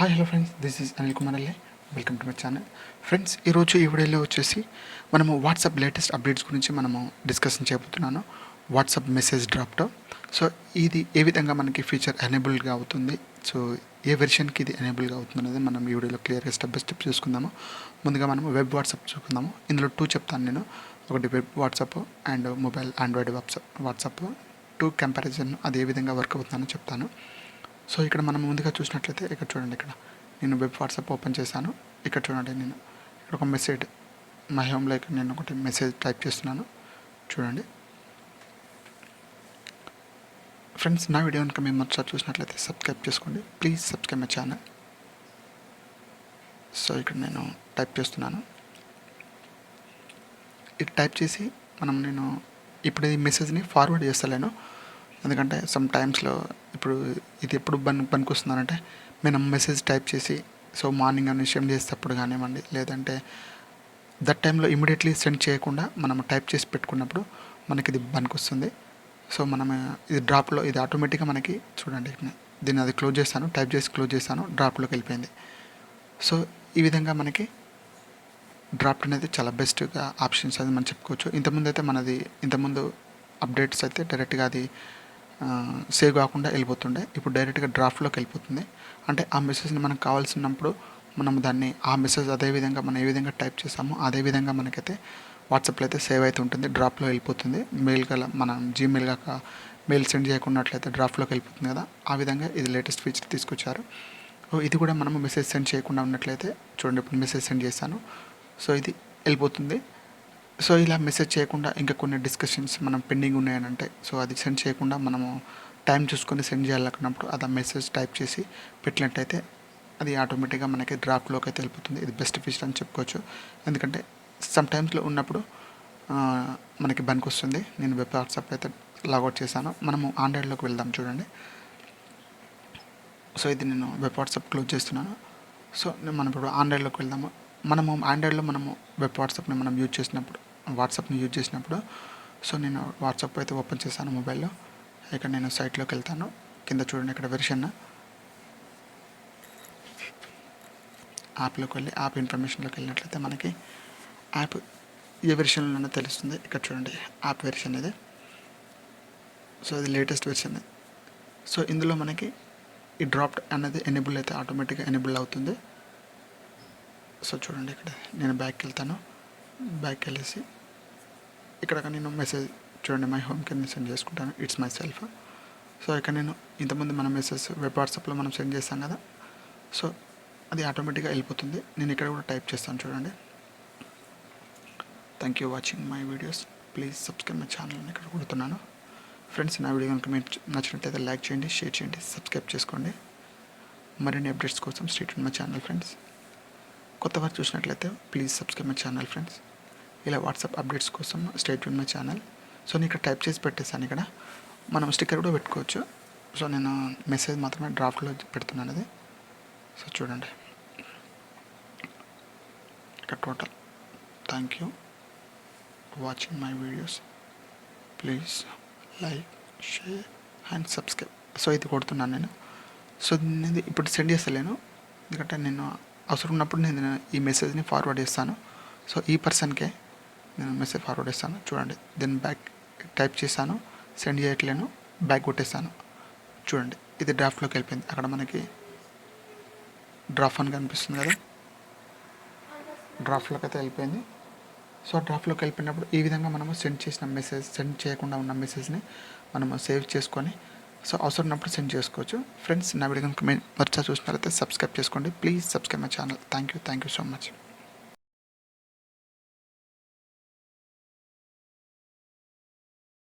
Hi hello friends, this is Anil Kumar అల్లే. Welcome to my channel. Friends, ఈరోజు ఈ వీడియోలో వచ్చేసి మనము వాట్సాప్ లేటెస్ట్ అప్డేట్స్ గురించి మనము డిస్కషన్ చేయబోతున్నాను. WhatsApp message draught. సో ఇది ఏ విధంగా మనకి ఫీచర్ ఎనేబుల్గా అవుతుంది, సో ఏ వెర్షన్కి ఇది ఎనేబుల్గా అవుతుంది అనేది మనం ఈ వీడియోలో క్లియర్గా స్టెప్ బై స్టెప్ చూసుకుందాము. ముందుగా మనము వెబ్ వాట్సాప్ చూసుకుందాము. ఇందులో 2 చెప్తాను నేను. ఒకటి web WhatsApp and mobile Android WhatsApp 2 comparison అది ఏ విధంగా వర్క్ అవుతుందని చెప్తాను. సో ఇక్కడ మనం ముందుగా చూసినట్లయితే ఇక్కడ చూడండి, ఇక్కడ నేను వెబ్ వాట్సాప్ ఓపెన్ చేశాను. ఇక్కడ చూడండి, నేను ఇక్కడ ఒక మెసేజ్ మై హోమ్లో ఇక్కడ నేను ఒకటి మెసేజ్ టైప్ చేస్తున్నాను. చూడండి ఫ్రెండ్స్, నా వీడియో కనుక మేము మొదటిసారి చూసినట్లయితే సబ్స్క్రైబ్ చేసుకోండి. Please subscribe my channel. So ఇక్కడ నేను టైప్ చేస్తున్నాను. ఇది టైప్ చేసి నేను ఇప్పుడు ఈ మెసేజ్ని ఫార్వర్డ్ చేస్తలేను, ఎందుకంటే సమ్ టైమ్స్లో ఇప్పుడు ఇది ఎప్పుడు పనికొస్తుందంటే మనం మెసేజ్ టైప్ చేసి సో మార్నింగ్ అని సెండ్ చేసేటప్పుడు కానివ్వండి, లేదంటే దట్ టైంలో ఇమీడియట్లీ సెండ్ చేయకుండా మనం టైప్ చేసి పెట్టుకున్నప్పుడు మనకి ఇది పనికొస్తుంది. సో మనం ఇది డ్రాప్లో ఇది ఆటోమేటిక్గా మనకి చూడండి, దీన్ని అది క్లోజ్ చేస్తాను, టైప్ చేసి క్లోజ్ చేస్తాను, డ్రాప్లోకి వెళ్ళిపోయింది. సో ఈ విధంగా మనకి డ్రాఫ్ట్ అనేది చాలా బెస్ట్గా ఆప్షన్స్ అది మనం చెప్పుకోవచ్చు. ఇంతకుముందు అప్డేట్స్ అయితే డైరెక్ట్గా అది సేవ్ కాకుండా వెళ్ళిపోతుండే, ఇప్పుడు డైరెక్ట్గా డ్రాఫ్ట్లోకి వెళ్ళిపోతుంది. అంటే ఆ మెసేజ్ని మనకు కావాల్సినప్పుడు మనం దాన్ని ఆ మెసేజ్ అదేవిధంగా మనం ఏ విధంగా టైప్ చేసామో అదేవిధంగా మనకైతే వాట్సాప్లో అయితే సేవ్ అయితే ఉంటుంది, డ్రాఫ్ట్లో వెళ్ళిపోతుంది. మనం జీమెయిల్గా మెయిల్ సెండ్ చేయకున్నట్లయితే డ్రాఫ్ట్లోకి వెళ్ళిపోతుంది కదా, ఆ విధంగా ఇది లేటెస్ట్ ఫీచర్ తీసుకొచ్చారు. ఇది కూడా మనము మెసేజ్ సెండ్ చేయకుండా ఉన్నట్లయితే చూడండి, ఇప్పుడు మెసేజ్ సెండ్ చేశాను, సో ఇది వెళ్ళిపోతుంది. సో ఇలా మెసేజ్ చేయకుండా ఇంకా కొన్ని డిస్కషన్స్ మనం పెండింగ్ ఉన్నాయనంటే సో అది సెండ్ చేయకుండా మనము టైం చూసుకొని సెండ్ చేయాలనుకున్నప్పుడు అది మెసేజ్ టైప్ చేసి పెట్టినట్టయితే అది ఆటోమేటిక్గా మనకి డ్రాఫ్ట్లోకి అయితే వెళ్ళిపోతుంది. ఇది బెస్ట్ ఫీచర్ అని చెప్పుకోవచ్చు, ఎందుకంటే సమ్ టైమ్స్లో ఉన్నప్పుడు మనకి పనికి వస్తుంది. నేను వెబ్ వాట్సాప్ అయితే లాగౌట్ చేశాను. మనము ఆండ్రాయిడ్లోకి వెళ్దాం. చూడండి, సో ఇది నేను వెబ్ వాట్సాప్ క్లోజ్ చేస్తున్నాను. సో మనం ఇప్పుడు ఆండ్రాయిడ్లోకి వెళ్దాము. ఆండ్రాయిడ్లో వెబ్ వాట్సాప్ని మనం వాట్సాప్ని యూజ్ చేసినప్పుడు సో నేను వాట్సాప్ అయితే ఓపెన్ చేశాను మొబైల్లో. ఇక్కడ నేను సైట్లోకి వెళ్తాను. కింద చూడండి, ఇక్కడ వెర్షన్ యాప్లోకి వెళ్ళి యాప్ ఇన్ఫర్మేషన్లోకి వెళ్ళినట్లయితే మనకి యాప్ ఏ వెర్షన్లోనైనా తెలుస్తుంది. ఇక్కడ చూడండి, యాప్ వెర్షన్ ఇది. సో ఇది లేటెస్ట్ వెర్షన్. సో ఇందులో మనకి ఈ డ్రాఫ్ట్ అనేది ఎనేబుల్ అయితే ఆటోమేటిక్గా ఎనేబుల్ అవుతుంది. సో చూడండి, ఇక్కడ నేను బ్యాక్కి వెళ్తాను. బ్యాక్కి వెళ్ళేసి ఇక్కడ నేను మెసేజ్ చూడండి, మై హోమ్కి నేను సెండ్ చేసుకుంటాను, ఇట్స్ మై సెల్ఫ్. సో ఇక్కడ నేను ఇంతకుముందు మన మెసేజ్ వెబ్ వాట్సాప్లో మనం సెండ్ చేస్తాం కదా, సో అది ఆటోమేటిక్గా వెళ్ళిపోతుంది. నేను ఇక్కడ కూడా టైప్ చేస్తాను. చూడండి, thank you watching my videos, please subscribe my channel ఇక్కడ కొడుతున్నాను. ఫ్రెండ్స్, నా వీడియో కనుక మీకు నచ్చినట్లయితే లైక్ చేయండి, షేర్ చేయండి, సబ్స్క్రైబ్ చేసుకోండి. మరిన్ని అప్డేట్స్ కోసం stay tune my channel friends. కొత్త వారు చూసినట్లయితే please subscribe my channel friends. ఇలా వాట్సాప్ అప్డేట్స్ కోసం stay tune my channel. So నేను ఇక్కడ టైప్ చేసి పెట్టేసాను. ఇక్కడ మనం స్టిక్కర్ కూడా పెట్టుకోవచ్చు. సో నేను మెసేజ్ మాత్రమే డ్రాఫ్ట్లో పెడుతున్నాను అది. సో చూడండి, ఇక్కడ total thank you watching my videos, please like share and subscribe. So ఇది కొడుతున్నాను నేను. సో నేను ఇప్పుడు సెండ్ చేస్తలేను, ఎందుకంటే నేను అవసరం ఉన్నప్పుడు నేను ఈ మెసేజ్ని ఫార్వర్డ్ చేస్తాను. సో ఈ పర్సన్కే నేను మెసేజ్ ఫార్వర్డ్ చేస్తాను. చూడండి, దెన్ బ్యాక్ టైప్ చేశాను, సెండ్ చేయట్లేను, బ్యాక్ కొట్టేస్తాను. చూడండి, ఇది డ్రాఫ్ట్లోకి వెళ్ళిపోయింది. అక్కడ మనకి డ్రాఫ్ట్ అని కనిపిస్తుంది కదా, డ్రాఫ్ట్లోకి అయితే వెళ్ళిపోయింది. సో డ్రాఫ్ట్లోకి వెళ్ళిపోయినప్పుడు ఈ విధంగా మనము సెండ్ చేయకుండా ఉన్న మెసేజ్ని మనము సేవ్ చేసుకొని సో అవసరం ఉన్నప్పుడు సెండ్ చేసుకోవచ్చు. ఫ్రెండ్స్, నా వీడియో కనుక మీరు మర్చిపోయి చూసినట్లయితే సబ్స్క్రైబ్ చేసుకోండి. Please subscribe my channel. Thank you so much.